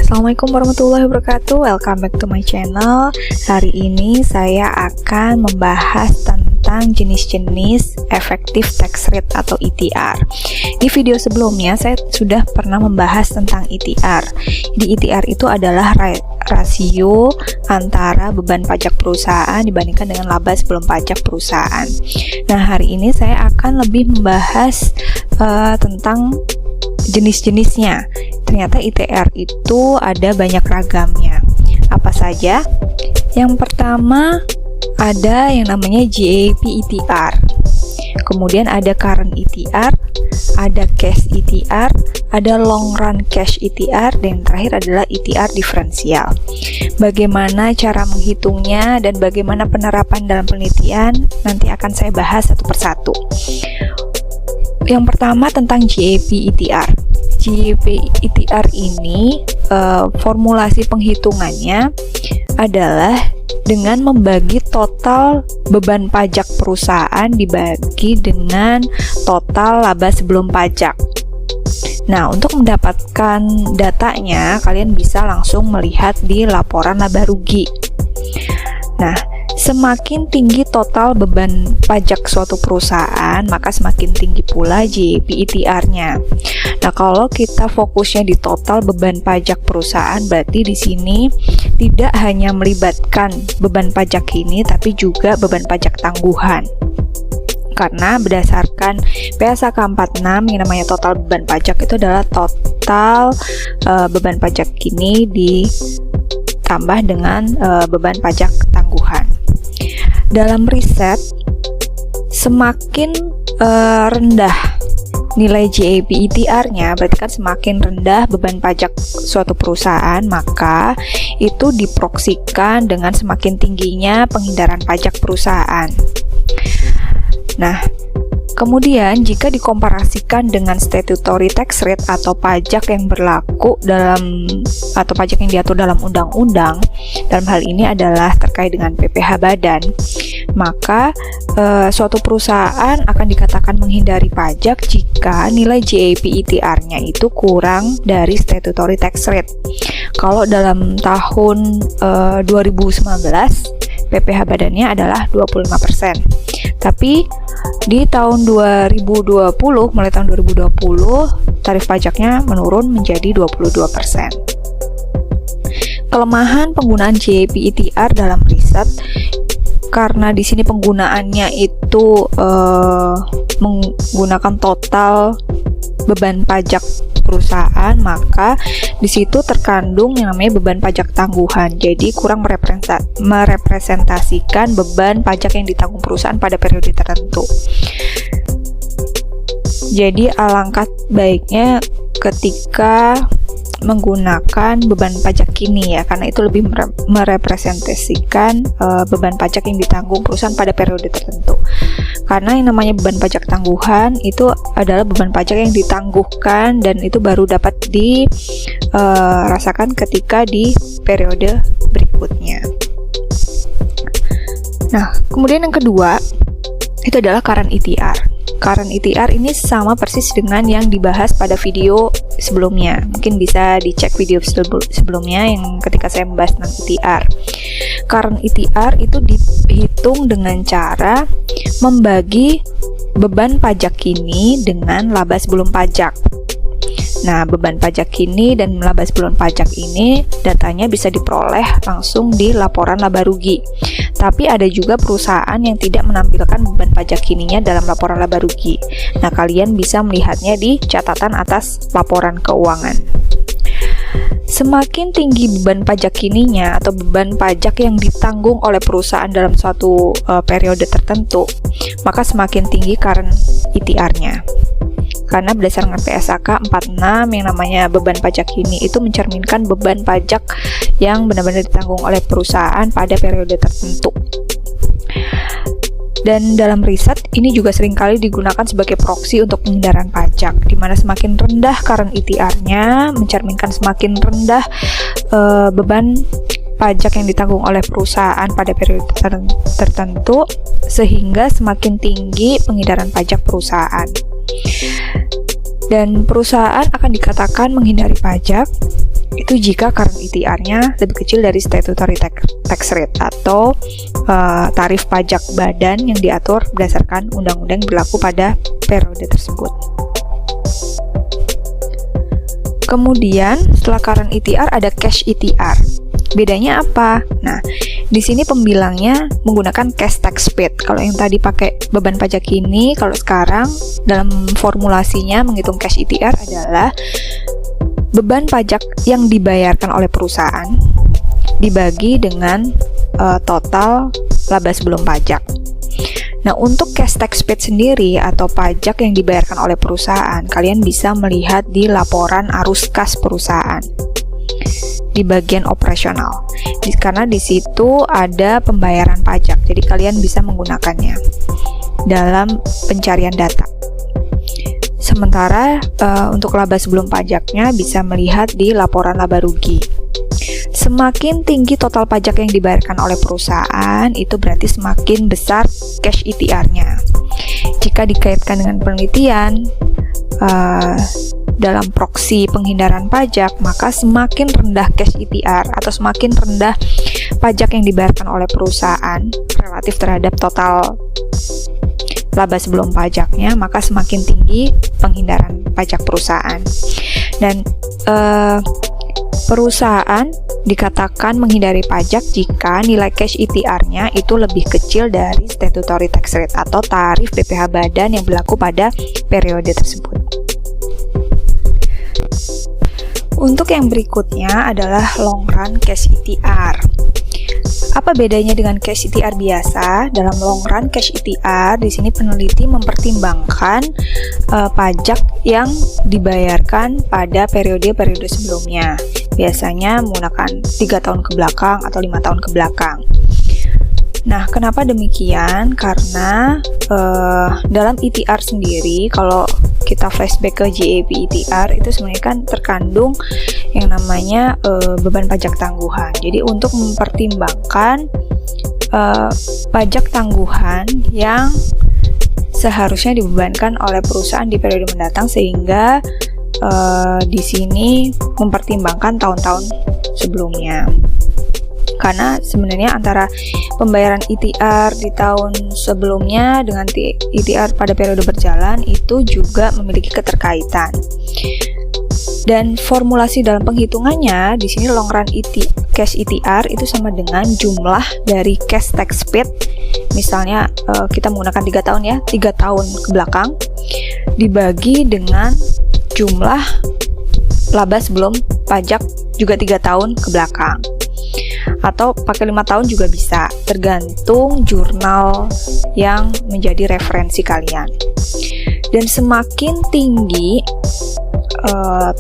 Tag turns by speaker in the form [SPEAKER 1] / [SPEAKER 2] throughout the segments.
[SPEAKER 1] Assalamualaikum warahmatullahi wabarakatuh. Welcome back to my channel. Hari ini saya akan membahas tentang jenis-jenis effective tax rate atau ETR. Di video sebelumnya saya sudah pernah membahas tentang ETR. Di ETR itu adalah rasio antara beban pajak perusahaan dibandingkan dengan laba sebelum pajak perusahaan. Nah, hari ini saya akan lebih membahas tentang jenis-jenisnya. Ternyata ETR itu ada banyak ragamnya. Apa saja? Yang pertama ada yang namanya GAAP ETR. Kemudian ada current ETR, ada cash ETR, ada long run cash ETR, dan yang terakhir adalah ETR diferensial. Bagaimana cara menghitungnya dan bagaimana penerapan dalam penelitian nanti akan saya bahas satu persatu. Yang pertama tentang GAAP ETR. GAAP ETR ini formulasi penghitungannya adalah dengan membagi total beban pajak perusahaan dibagi dengan total laba sebelum pajak. Nah, untuk mendapatkan datanya, kalian bisa langsung melihat di laporan laba rugi. Nah, semakin tinggi total beban pajak suatu perusahaan, maka semakin tinggi pula GAAP ETR-nya. Nah, kalau kita fokusnya di total beban pajak perusahaan, berarti di sini tidak hanya melibatkan beban pajak ini, tapi juga beban pajak tangguhan. Karena berdasarkan PSAK 46 yang namanya total beban pajak itu adalah total beban pajak ini ditambah dengan beban pajak tangguhan. Dalam riset, semakin rendah nilai GAAP ETR-nya, berarti kan semakin rendah beban pajak suatu perusahaan, maka itu diproksikan dengan semakin tingginya penghindaran pajak perusahaan. Nah, kemudian jika dikomparasikan dengan statutory tax rate atau pajak yang berlaku atau pajak yang diatur dalam undang-undang, dalam hal ini adalah terkait dengan PPh badan, maka suatu perusahaan akan dikatakan menghindari pajak jika nilai GAAP ETR-nya itu kurang dari statutory tax rate. Kalau dalam tahun 2019 PPh badannya adalah 25%. Tapi di tahun 2020, mulai tahun 2020, tarif pajaknya menurun menjadi 22%. Kelemahan penggunaan GAAP ETR dalam riset, karena di sini penggunaannya itu menggunakan total beban pajak perusahaan, maka di situ terkandung yang namanya beban pajak tangguhan. Jadi kurang merepresentasikan beban pajak yang ditanggung perusahaan pada periode tertentu. Jadi alangkah baiknya ketika menggunakan beban pajak ini, ya, karena itu lebih merepresentasikan beban pajak yang ditanggung perusahaan pada periode tertentu. Karena yang namanya beban pajak tangguhan itu adalah beban pajak yang ditangguhkan dan itu baru dapat dirasakan ketika di periode berikutnya. Nah, kemudian yang kedua itu adalah current ETR. Current ETR ini sama persis dengan yang dibahas pada video sebelumnya. Mungkin bisa dicek video sebelumnya yang ketika saya membahas tentang ETR. Current ETR itu dihitung dengan cara membagi beban pajak ini dengan laba sebelum pajak. Nah, beban pajak ini dan laba sebelum pajak ini datanya bisa diperoleh langsung di laporan laba rugi. Tapi ada juga perusahaan yang tidak menampilkan beban pajak ininya dalam laporan laba rugi. Nah, kalian bisa melihatnya di catatan atas laporan keuangan. Semakin tinggi beban pajak ininya atau beban pajak yang ditanggung oleh perusahaan dalam suatu periode tertentu, maka semakin tinggi current ETR-nya. Karena berdasarkan PSAK 46 yang namanya beban pajak ini itu mencerminkan beban pajak yang benar-benar ditanggung oleh perusahaan pada periode tertentu. Dan dalam riset ini juga seringkali digunakan sebagai proksi untuk penghindaran pajak, di mana semakin rendah current ETR-nya mencerminkan semakin rendah beban pajak yang ditanggung oleh perusahaan pada periode tertentu, sehingga semakin tinggi penghindaran pajak perusahaan. Dan perusahaan akan dikatakan menghindari pajak itu jika current ETR-nya lebih kecil dari statutory tax rate atau tarif pajak badan yang diatur berdasarkan undang-undang berlaku pada periode tersebut. Kemudian setelah current ETR ada cash ETR. Bedanya apa? Nah, di sini pembilangnya menggunakan cash tax paid. Kalau yang tadi pakai beban pajak ini, kalau sekarang dalam formulasinya menghitung cash ETR adalah beban pajak yang dibayarkan oleh perusahaan dibagi dengan total laba sebelum pajak. Nah, untuk cash tax paid sendiri atau pajak yang dibayarkan oleh perusahaan, kalian bisa melihat di laporan arus kas perusahaan di bagian operasional. Karena di situ ada pembayaran pajak, jadi kalian bisa menggunakannya dalam pencarian data. Sementara untuk laba sebelum pajaknya bisa melihat di laporan laba rugi. Semakin tinggi total pajak yang dibayarkan oleh perusahaan, itu berarti semakin besar cash ETR-nya. Jika dikaitkan dengan penelitian dalam proksi penghindaran pajak, maka semakin rendah cash ETR atau semakin rendah pajak yang dibayarkan oleh perusahaan relatif terhadap total laba sebelum pajaknya, maka semakin tinggi penghindaran pajak perusahaan. Dan perusahaan dikatakan menghindari pajak jika nilai cash ETR-nya itu lebih kecil dari statutory tax rate atau tarif BPH badan yang berlaku pada periode tersebut. Untuk yang berikutnya adalah long run cash ETR. Apa bedanya dengan cash ETR biasa? Dalam long run cash ETR, di sini peneliti mempertimbangkan pajak yang dibayarkan pada periode-periode sebelumnya. Biasanya menggunakan 3 tahun ke belakang atau 5 tahun ke belakang. Nah, kenapa demikian? Karena dalam ETR sendiri, kalau kita flashback ke GAAP ETR, itu sebenarnya kan terkandung yang namanya beban pajak tangguhan. Jadi untuk mempertimbangkan pajak tangguhan yang seharusnya dibebankan oleh perusahaan di periode mendatang, sehingga di sini mempertimbangkan tahun-tahun sebelumnya. Karena sebenarnya antara pembayaran ETR di tahun sebelumnya dengan ETR pada periode berjalan itu juga memiliki keterkaitan. Dan formulasi dalam penghitungannya di sini long run cash ETR itu sama dengan jumlah dari cash tax paid. Misalnya kita menggunakan 3 tahun ya, 3 tahun ke belakang dibagi dengan jumlah laba sebelum pajak juga 3 tahun ke belakang. Atau pakai 5 tahun juga bisa, tergantung jurnal yang menjadi referensi kalian. Dan semakin tinggi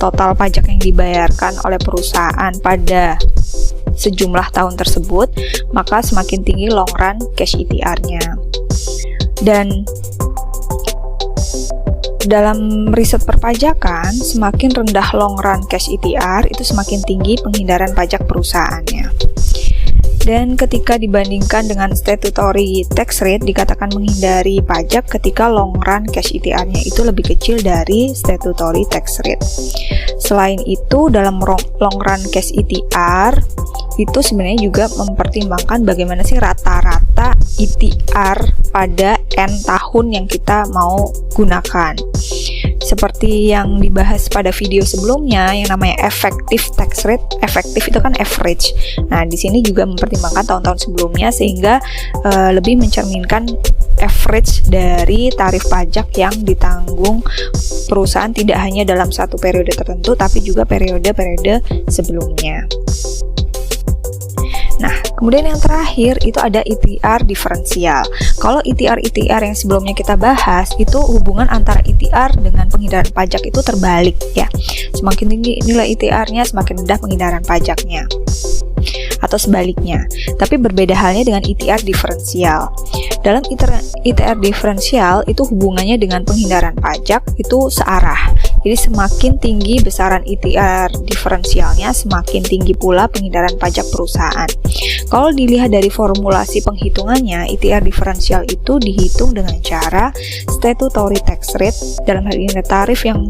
[SPEAKER 1] total pajak yang dibayarkan oleh perusahaan pada sejumlah tahun tersebut, maka semakin tinggi long run cash ETR-nya. Dan dalam riset perpajakan, semakin rendah long run cash ETR, itu semakin tinggi penghindaran pajak perusahaannya. Dan ketika dibandingkan dengan statutory tax rate, dikatakan menghindari pajak ketika long run cash ETR-nya itu lebih kecil dari statutory tax rate. Selain itu, dalam long run cash ETR, itu sebenarnya juga mempertimbangkan bagaimana sih rata-rata ETR pada N tahun yang kita mau gunakan. Seperti yang dibahas pada video sebelumnya, yang namanya effective tax rate, efektif itu kan average. Nah, di sini juga mempertimbangkan tahun-tahun sebelumnya, sehingga lebih mencerminkan average dari tarif pajak yang ditanggung perusahaan tidak hanya dalam satu periode tertentu, tapi juga periode-periode sebelumnya. Nah, kemudian yang terakhir itu ada ETR diferensial. Kalau ETR yang sebelumnya kita bahas, itu hubungan antara ETR dengan penghindaran pajak itu terbalik ya. Semakin tinggi nilai ETR-nya, semakin rendah penghindaran pajaknya. Atau sebaliknya. Tapi berbeda halnya dengan ETR diferensial. Dalam ETR diferensial itu hubungannya dengan penghindaran pajak itu searah. Jadi semakin tinggi besaran ETR diferensialnya, semakin tinggi pula penghindaran pajak perusahaan. Kalau dilihat dari formulasi penghitungannya, ETR diferensial itu dihitung dengan cara statutory tax rate, dalam hal ini tarif yang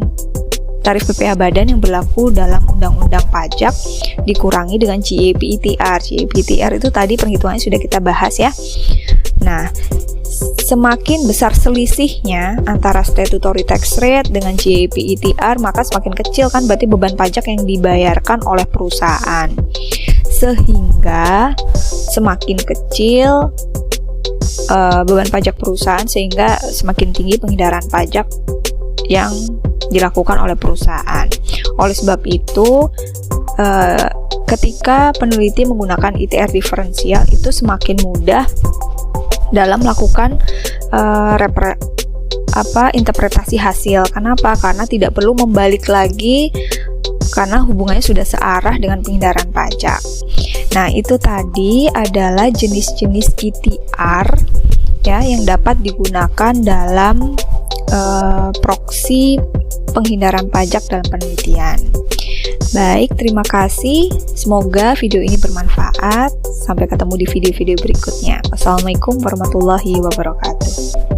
[SPEAKER 1] tarif PPh badan yang berlaku dalam Undang-Undang Pajak dikurangi dengan GAP ETR. GAP ETR itu tadi perhitungannya sudah kita bahas ya. Nah, semakin besar selisihnya antara statutory tax rate dengan GAP ETR, maka semakin kecil kan berarti beban pajak yang dibayarkan oleh perusahaan. Sehingga semakin kecil beban pajak perusahaan, sehingga semakin tinggi penghindaran pajak yang dilakukan oleh perusahaan. Oleh sebab itu, ketika peneliti menggunakan ETR diferensial itu semakin mudah dalam melakukan interpretasi hasil. Kenapa? Karena tidak perlu membalik lagi, karena hubungannya sudah searah dengan penghindaran pajak. Nah, itu tadi adalah jenis-jenis ETR ya yang dapat digunakan dalam proksi penghindaran pajak dalam penelitian. Baik, terima kasih. Semoga video ini bermanfaat. Sampai ketemu di video-video berikutnya. Wassalamualaikum warahmatullahi wabarakatuh.